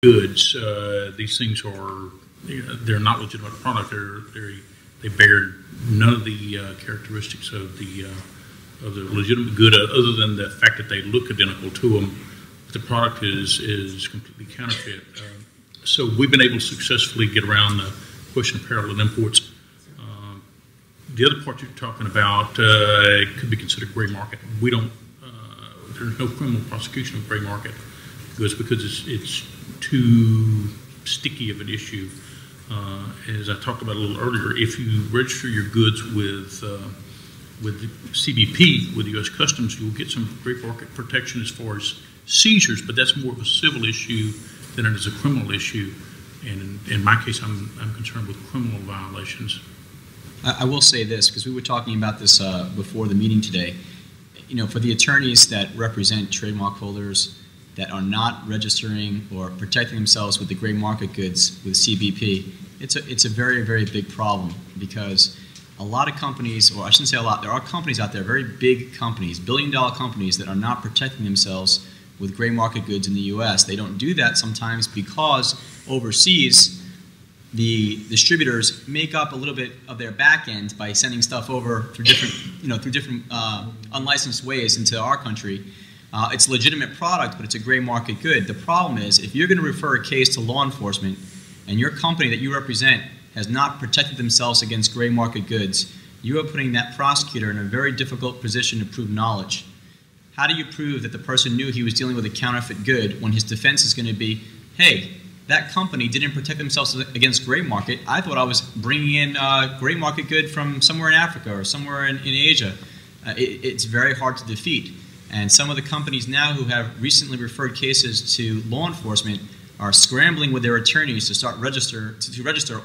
goods. These things are, they're not legitimate product. They bear none of the characteristics of the legitimate good, other than the fact that they look identical to them. But the product is completely counterfeit. So we've been able to successfully get around the question of parallel imports. The other part you're talking about could be considered gray market. We don't. There's no criminal prosecution of gray market goods because it's too sticky of an issue. As I talked about a little earlier, if you register your goods with the CBP, with U.S. Customs, you'll get some gray market protection as far as seizures, but that's more of a civil issue than it is a criminal issue. And in my case, I'm concerned with criminal violations. I will say this, because we were talking about this before the meeting today. You know, for the attorneys that represent trademark holders that are not registering or protecting themselves with the gray market goods with CBP, it's a very, very big problem, because a lot of companies, or I shouldn't say a lot, there are companies out there, very big companies, billion-dollar companies, that are not protecting themselves with gray market goods in the U.S. They don't do that sometimes because overseas the distributors make up a little bit of their back end by sending stuff over through different, unlicensed ways into our country. It's a legitimate product, but it's a gray market good. The problem is, if you're going to refer a case to law enforcement and your company that you represent has not protected themselves against gray market goods, you are putting that prosecutor in a very difficult position to prove knowledge. How do you prove that the person knew he was dealing with a counterfeit good when his defense is going to be, hey, that company didn't protect themselves against gray market. I thought I was bringing in gray market good from somewhere in Africa or somewhere in Asia. It's very hard to defeat. And some of the companies now who have recently referred cases to law enforcement are scrambling with their attorneys to start register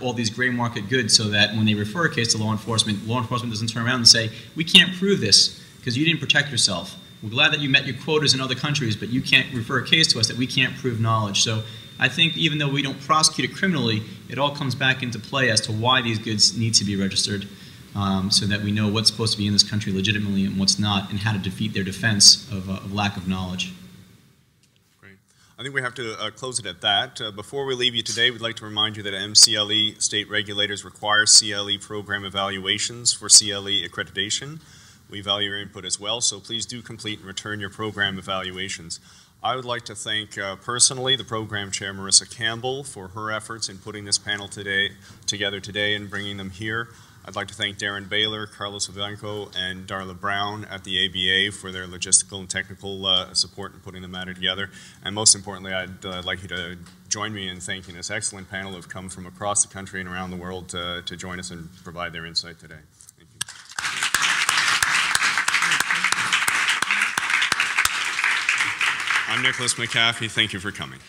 all these gray market goods, so that when they refer a case to law enforcement doesn't turn around and say, we can't prove this because you didn't protect yourself. We're glad that you met your quotas in other countries, but you can't refer a case to us that we can't prove knowledge. So I think even though we don't prosecute it criminally, it all comes back into play as to why these goods need to be registered, so that we know what's supposed to be in this country legitimately and what's not, and how to defeat their defense of lack of knowledge. Great. I think we have to close it at that. Before we leave you today, we'd like to remind you that MCLE state regulators require CLE program evaluations for CLE accreditation. We value your input as well, so please do complete and return your program evaluations. I would like to thank personally the program chair, Marissa Campbell, for her efforts in putting this panel together today and bringing them here. I'd like to thank Darren Baylor, Carlos Vivanco, and Darla Brown at the ABA for their logistical and technical support in putting the matter together. And most importantly, I'd like you to join me in thanking this excellent panel who have come from across the country and around the world to join us and provide their insight today. Thank you. I'm Nicholas McAfee. Thank you for coming.